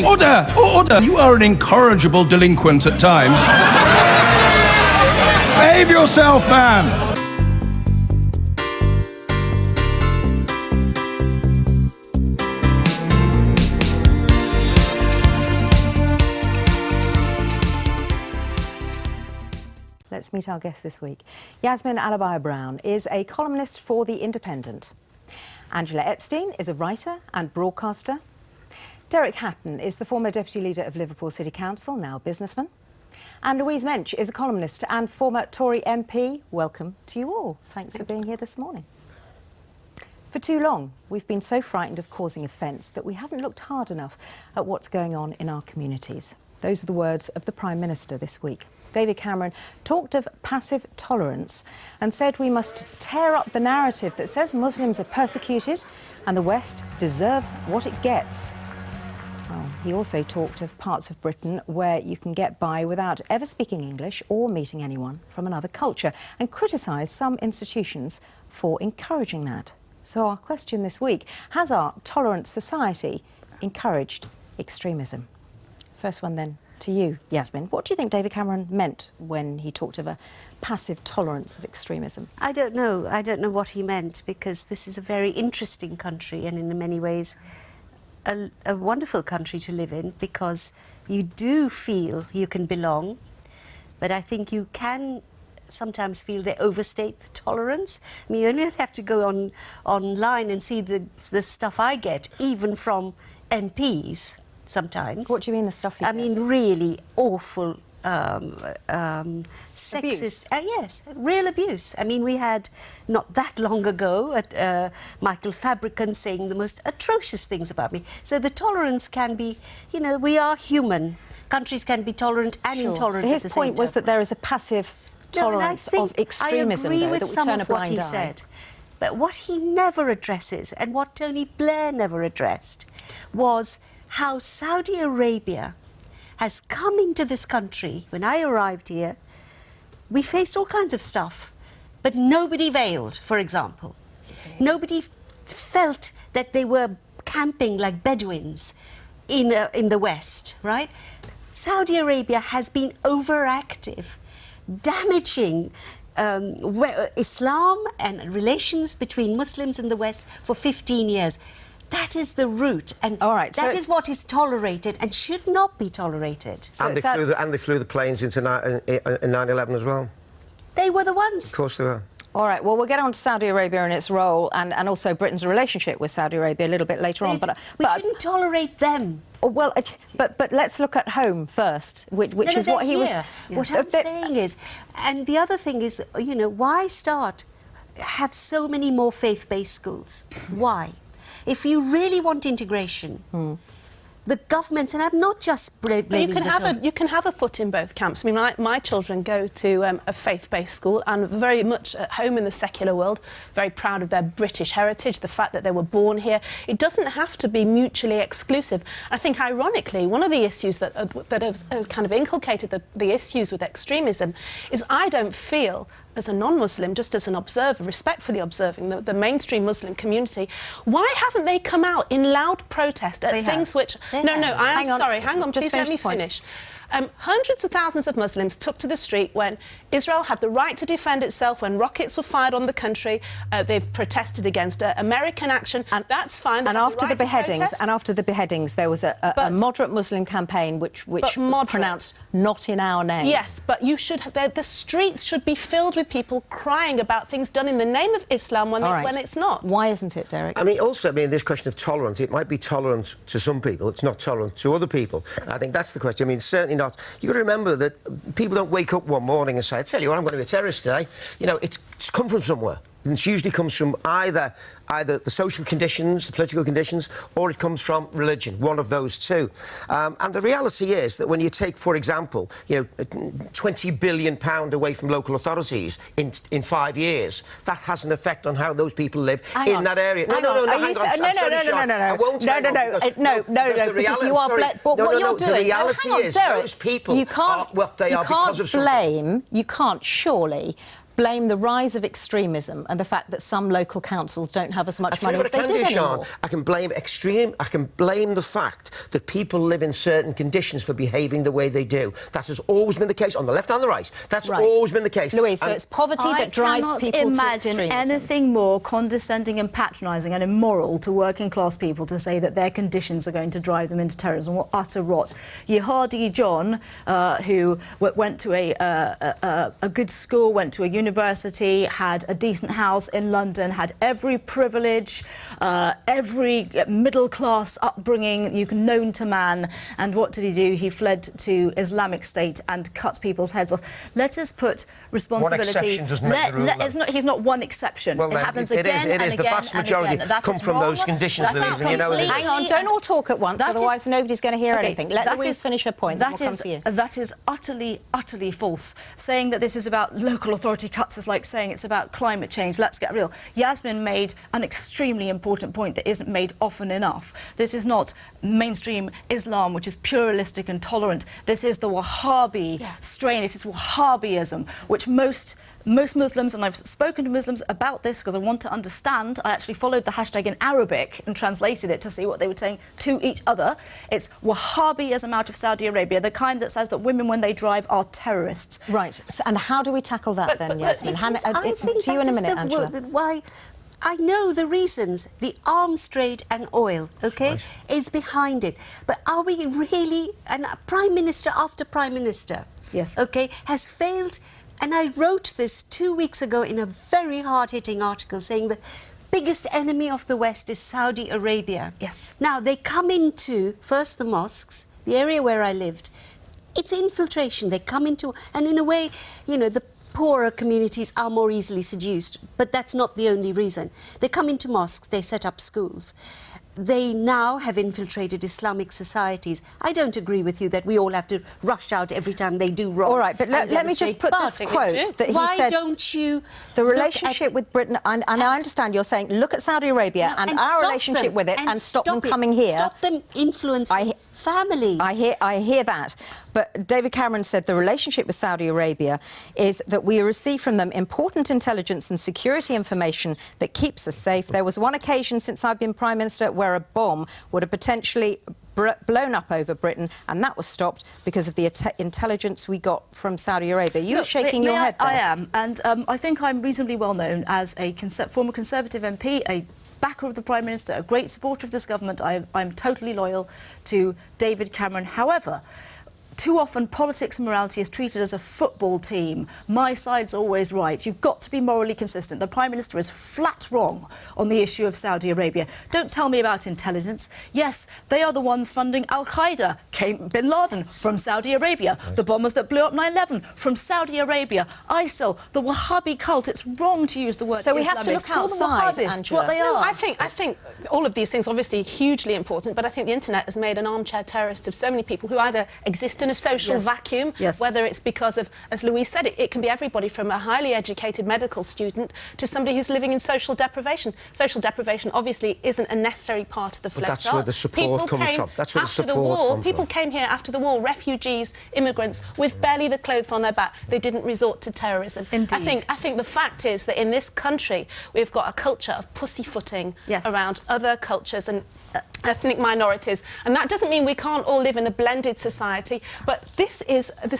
Order! Order! You are an incorrigible delinquent at times. Behave yourself, man! Let's meet our guest this week. Yasmin Alibhai-Brown is a columnist for The Independent. Angela Epstein is a writer and broadcaster. Derek Hatton is the former deputy leader of Liverpool City Council, now a businessman. And Louise Mensch is a columnist and former Tory MP. Welcome to you all. Thanks for being here this morning. For too long, we've been so frightened of causing offence that we haven't looked hard enough at what's going on in our communities. Those are the words of the Prime Minister this week. David Cameron talked of passive tolerance and said we must tear up the narrative that says Muslims are persecuted and the West deserves what it gets. Well, he also talked of parts of Britain where you can get by without ever speaking English or meeting anyone from another culture, and criticised some institutions for encouraging that. So our question this week: has our tolerant society encouraged extremism? First one then to you, Yasmin. What do you think David Cameron meant when he talked of a passive tolerance of extremism? I don't know. I don't know what he meant, because this is a very interesting country and in many ways a wonderful country to live in, because you do feel you can belong, but I think you can sometimes feel they overstate the tolerance. I mean, you only have to go online and see the stuff I get, even from MPs sometimes. What do you mean, the stuff you get? I mean, really awful sexist... yes, real abuse. I mean, we had, not that long ago, Michael Fabricant saying the most atrocious things about me. So the tolerance can be, you know, we are human. Countries can be tolerant and intolerant at the same time. His point was that there is a passive tolerance of extremism, I agree though, with that we some turn a of what blind he eye. said. But what he never addresses, and what Tony Blair never addressed, was how Saudi Arabia has come into this country. When I arrived here, we faced all kinds of stuff, but nobody veiled, for example. Nobody felt that they were camping like Bedouins in the West, right? Saudi Arabia has been overactive, damaging Islam and relations between Muslims and the West for 15 years. That is the root, and that is what is tolerated and should not be tolerated. So and they flew the planes into 9/11 as well. They were the ones. Of course they were. All right, well, we'll get on to Saudi Arabia and its role, and also Britain's relationship with Saudi Arabia a little bit later on. But we shouldn't tolerate them. Well, but let's look at home first, which is what he was... What I'm saying is, and the other thing is, you know, why have so many more faith-based schools? Why? If you really want integration, the governments, and I'm not just blaming you can have a foot in both camps. I mean, my children go to a faith-based school and very much at home in the secular world, very proud of their British heritage, the fact that they were born here. It doesn't have to be mutually exclusive. I think, ironically, one of the issues that has kind of inculcated the issues with extremism is I don't feel, as a non-Muslim, just as an observer, respectfully observing the mainstream Muslim community, why haven't they come out in loud protest at things which... Hang on, please let me finish. Hundreds of thousands of Muslims took to the street when Israel had the right to defend itself, when rockets were fired on the country. They've protested against American action, and that's fine. And after the beheadings, there was a moderate Muslim campaign which pronounced "not in our name." Yes, but you should the streets should be filled with people crying about things done in the name of Islam when it's not. Why isn't it, Derek? I mean, also, this question of tolerance, it might be tolerant to some people, it's not tolerant to other people. I think that's the question. I mean, certainly not. You've got to remember that people don't wake up one morning and say, I tell you what, I'm going to be a terrorist today. You know, it's come from somewhere. And it usually comes from either the social conditions, the political conditions, or it comes from religion, one of those two. And the reality is that when you take, for example, you know, £20 billion away from local authorities in 5 years, that has an effect on how those people live in that area. No, No, because you are... But what you're doing... The reality is those people are what they are because of something. You can't surely blame the rise of extremism and the fact that some local councils don't have as much money as they did anymore. I can blame the fact that people live in certain conditions for behaving the way they do. That has always been the case on the left and the right. That's always been the case. Louise, so it's poverty that drives people to extremism. I cannot imagine anything more condescending and patronising and immoral to working class people to say that their conditions are going to drive them into terrorism. What utter rot. Yehadi John, who went to a good school, went to a university, had a decent house in London, had every privilege, every middle-class upbringing you can known to man, and what did he do? He fled to Islamic State and cut people's heads off. Let us put responsibility... One exception doesn't make the rule. He's not one exception. Well, it happens again and again. The vast majority come from those conditions, Louise, and you know that. Hang on, don't all talk at once, otherwise nobody's going to hear anything. Let Louise finish her point, then we'll come to you. That is utterly, utterly false. Saying that this is about local authority cuts is like saying it's about climate change. Let's get real. Yasmin made an extremely important point that isn't made often enough. This is not mainstream Islam, which is pluralistic and tolerant. This is the Wahhabi strain. It is Wahhabism, which most Muslims, and I've spoken to Muslims about this because I want to understand. I actually followed the hashtag in Arabic and translated it to see what they were saying to each other. It's Wahhabism out of Saudi Arabia, the kind that says that women, when they drive, are terrorists. Right. So, and how do we tackle that then, Yasmin? I think to you in a minute, Angela. Why I know the reasons. The arms trade and oil, OK, is behind it. But are we really... And Prime Minister after Prime Minister, OK, has failed... And I wrote this 2 weeks ago in a very hard-hitting article saying the biggest enemy of the West is Saudi Arabia. Yes. Now, they come into, first the mosques, the area where I lived. It's infiltration. They come into... And in a way, you know, the poorer communities are more easily seduced. But that's not the only reason. They come into mosques, they set up schools. They now have infiltrated Islamic societies. I don't agree with you that we all have to rush out every time they do wrong. All right, but let me just put this quote that he why said... don't you... The relationship with Britain... And I understand you're saying, look at Saudi Arabia and our relationship with it and stop them coming here. Stop them influencing families. I hear that. But David Cameron said the relationship with Saudi Arabia is that we receive from them important intelligence and security information that keeps us safe. There was one occasion since I've been Prime Minister where a bomb would have potentially blown up over Britain, and that was stopped because of the intelligence we got from Saudi Arabia. You were shaking your head there. I am, and I think I'm reasonably well known as a former Conservative MP, a backer of the Prime Minister, a great supporter of this government. I'm totally loyal to David Cameron. However, too often politics and morality is treated as a football team. My side's always right. You've got to be morally consistent. The Prime Minister is flat wrong on the issue of Saudi Arabia. Don't tell me about intelligence. Yes, they are the ones funding Al-Qaeda, Bin Laden from Saudi Arabia, the bombers that blew up 9/11 from Saudi Arabia, ISIL, the Wahhabi cult. It's wrong to use the word so we Islamist. have to look Call them outside, Wahhabis, Angela. what they are. No, I think all of these things obviously hugely important, but I think the internet has made an armchair terrorist of so many people who either exist in a social vacuum, whether it's because of, as Louise said, it can be everybody from a highly educated medical student to somebody who's living in social deprivation. Social deprivation obviously isn't a necessary part of the flip chart. That's where the support comes from. That's where the support comes from. People came here after the war, refugees, immigrants, with barely the clothes on their back. They didn't resort to terrorism. Indeed. I think the fact is that in this country we've got a culture of pussyfooting around other cultures and ethnic minorities, and that doesn't mean we can't all live in a blended society, but this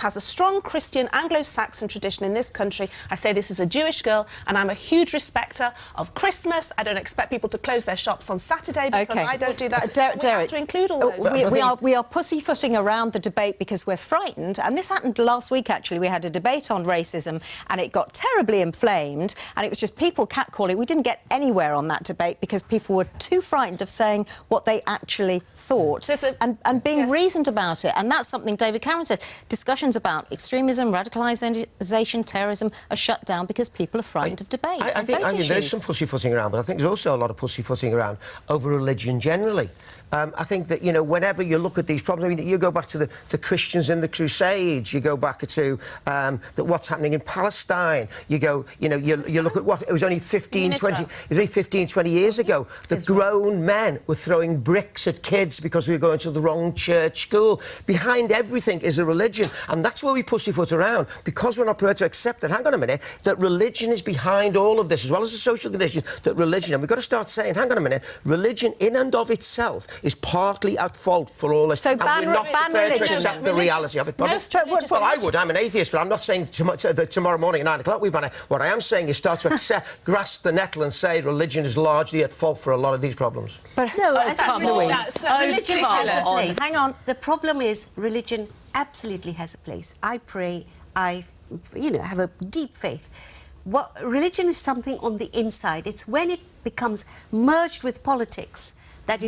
has a strong Christian Anglo-Saxon tradition in this country. I say this as a Jewish girl, and I'm a huge respecter of Christmas. I don't expect people to close their shops on Saturday because I don't do that. Derek, we have to include all those. We are pussyfooting around the debate because we're frightened, and this happened last week actually. We had a debate on racism and it got terribly inflamed, and it was just people catcalling. We didn't get anywhere on that debate because people were too frightened of saying what they actually thought and being reasoned about it. And that's something David Cameron says. Discussions about extremism, radicalisation, terrorism are shut down because people are frightened of debate. I think there is some pussyfooting around, but I think there's also a lot of pussyfooting around over religion generally. I think that, you know, whenever you look at these problems, I mean, you go back to the Christians in the Crusades, you go back to what's happening in Palestine, you go, you know, you look at what, it was only 15, 20 years ago, that grown men were throwing bricks at kids because we were going to the wrong church school. Behind everything is a religion, and that's where we pussyfoot around, because we're not prepared to accept that, hang on a minute, that religion is behind all of this, as well as the social condition, that religion, and we've got to start saying, hang on a minute, religion in and of itself is partly at fault for all this, so and we're not prepared to accept the reality of it. Well, I would. I'm an atheist, but I'm not saying tomorrow morning at 9 o'clock we ban it. What I am saying is start to grasp the nettle and say religion is largely at fault for a lot of these problems. But no, I think religion has a place. Hang on. The problem is religion absolutely has a place. I pray, I have a deep faith. What religion is something on the inside. It's when it becomes merged with politics that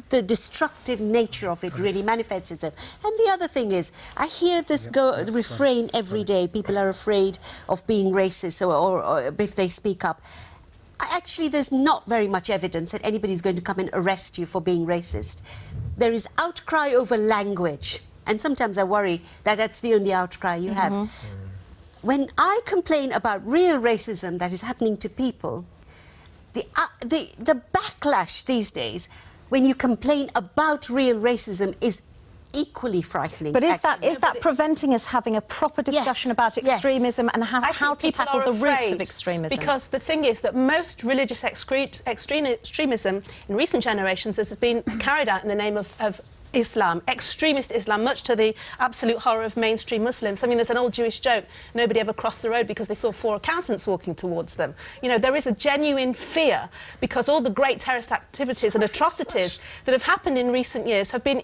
the destructive nature of it really manifests itself. And the other thing is, I hear this refrain every day. People are afraid of being racist or if they speak up. Actually, there's not very much evidence that anybody's going to come and arrest you for being racist. There is outcry over language, and sometimes I worry that that's the only outcry you have. When I complain about real racism that is happening to people, the backlash these days, when you complain about real racism, is equally frightening. But is that preventing us having a proper discussion about extremism and how to tackle the roots of extremism? Because the thing is that most religious extremism in recent generations has been carried out in the name of Islam, extremist Islam, much to the absolute horror of mainstream Muslims. I mean, there's an old Jewish joke, nobody ever crossed the road because they saw 4 accountants walking towards them. You know, there is a genuine fear because all the great terrorist activities and atrocities that have happened in recent years have been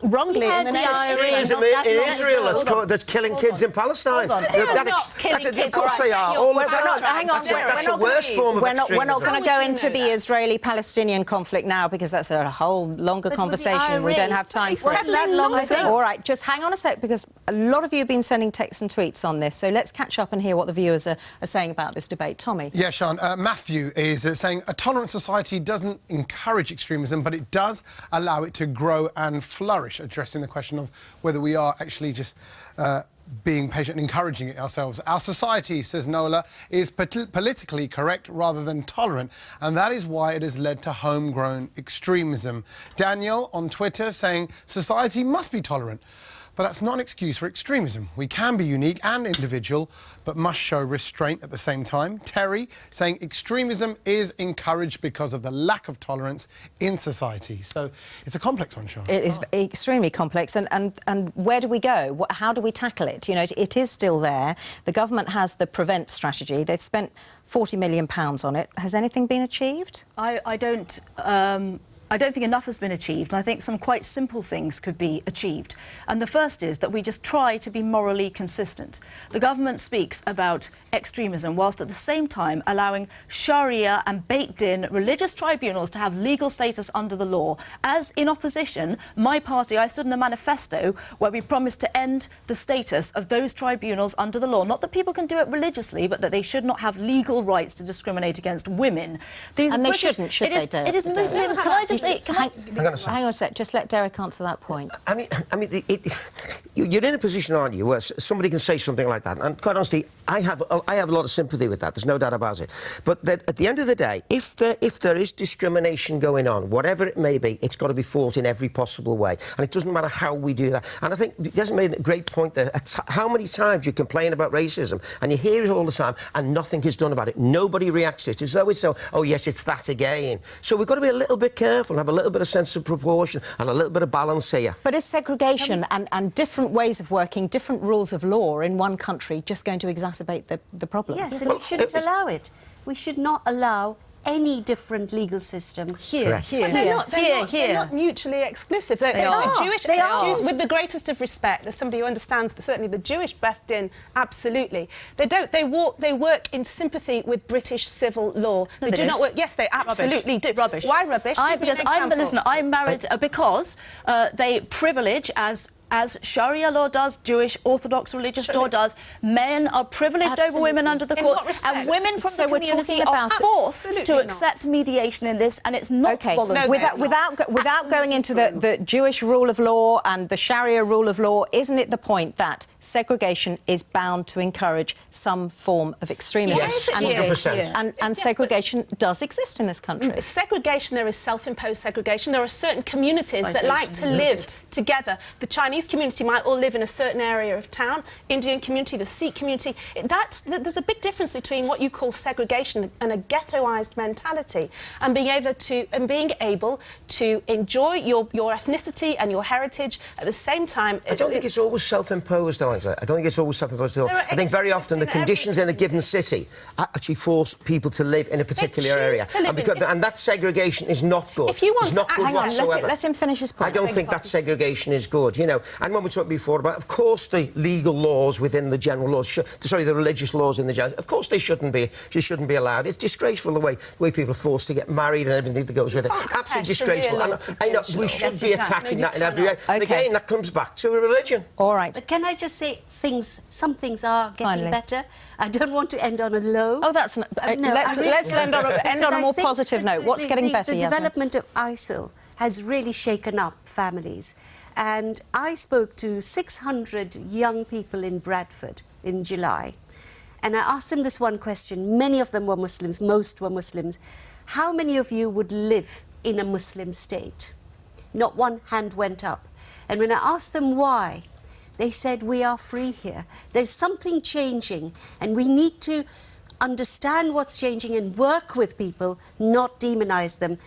wrongly in the name of extremism in Israel that's killing kids in Palestine. Of course they are, all the time. Hang on, that's the worst form of extremism. We're not going to go into the Israeli-Palestinian conflict now because that's a whole longer conversation. We don't have time for it. All right, just hang on a sec, because a lot of you have been sending texts and tweets on this, so let's catch up and hear what the viewers are saying about this debate. Tommy? Yeah, Sian, Matthew is saying a tolerant society doesn't encourage extremism, but it does allow it to grow and flourish, addressing the question of whether we are actually just being patient and encouraging it ourselves. Our society, says Nola, is politically correct rather than tolerant, and that is why it has led to homegrown extremism. Daniel on Twitter saying society must be tolerant, but that's not an excuse for extremism. We can be unique and individual, but must show restraint at the same time. Terry saying extremism is encouraged because of the lack of tolerance in society. So it's a complex one, Sian. It is extremely complex, and where do we go? How do we tackle it? You know, it is still there. The government has the prevent strategy. They've spent £40 million on it. Has anything been achieved? I don't think enough has been achieved. I think some quite simple things could be achieved. And the first is that we just try to be morally consistent. The government speaks about extremism whilst at the same time allowing Sharia and baked-in religious tribunals to have legal status under the law. As in opposition, my party, I stood in a manifesto where we promised to end the status of those tribunals under the law. Not that people can do it religiously, but that they should not have legal rights to discriminate against women. And they shouldn't, should they, Derek? It is Muslim. Can I just... Hang on a sec. Just let Derek answer that point. I mean, you're in a position, aren't you, where somebody can say something like that, and quite honestly, I have a lot of sympathy with that. There's no doubt about it. But at the end of the day, if there is discrimination going on, whatever it may be, it's got to be fought in every possible way, and it doesn't matter how we do that. And I think Desmond made a great point there. How many times you complain about racism, and you hear it all the time, and nothing is done about it. Nobody reacts to it as though it's so. Oh yes, it's that again. So we've got to be a little bit careful and have a little bit of sense of proportion and a little bit of balance here. But is segregation and different ways of working, different rules of law in one country just going to exacerbate the problem? Yes, and we shouldn't allow it. We should not allow any different legal system here. They're not mutually exclusive. They are. With the greatest of respect, as somebody who understands certainly the Jewish Beth Din, absolutely. They don't. They work in sympathy with British civil law. No, they do not work. Yes, they absolutely do. Rubbish. Why rubbish? Listen, I'm married because they privilege as as Sharia law does, Jewish Orthodox religious law does, men are privileged over women under the court, and women from the community are forced to accept mediation in this, and it's not voluntary. Without going into the Jewish rule of law and the Sharia rule of law, isn't it the point that segregation is bound to encourage some form of extremism? Yes, 100%. And segregation does exist in this country. Segregation, there is self-imposed segregation. There are certain communities that like to live together. The Chinese community might all live in a certain area of town. Indian community, the Sikh community. There's a big difference between what you call segregation and a ghettoised mentality, and being able to enjoy your ethnicity and your heritage at the same time. I don't think it's always self-imposed, though, Angela. I don't think it's always self-imposed at all. I think very often the conditions in a given city actually force people to live in a particular area. And that segregation is not good. If you want it's not good whatsoever. Let him finish his point. I don't think that segregation is good, you know. And when we talked before about, of course, the legal laws within the general laws, the religious laws in the general, of course they shouldn't be allowed. It's disgraceful the way people are forced to get married and everything that goes with it. Absolutely disgraceful. And I know we should be attacking that in every way. And again, that comes back to a religion. All right. But can I just say some things are getting better? I don't want to end on a low. Oh, that's not... let's end on a more positive note. What's getting better, The development of ISIL has really shaken up families. And I spoke to 600 young people in Bradford in July. And I asked them this one question. Many of them were Muslims, most were Muslims. How many of you would live in a Muslim state? Not one hand went up. And when I asked them why, they said, we are free here. There's something changing, and we need to understand what's changing and work with people, not demonise them.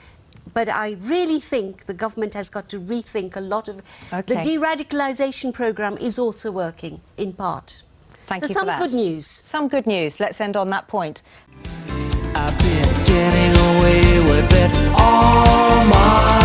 But I really think the government has got to rethink a lot of... The de-radicalisation programme is also working, in part. Thank you for that. Some good news. Some good news. Let's end on that point. I've been getting away with it all my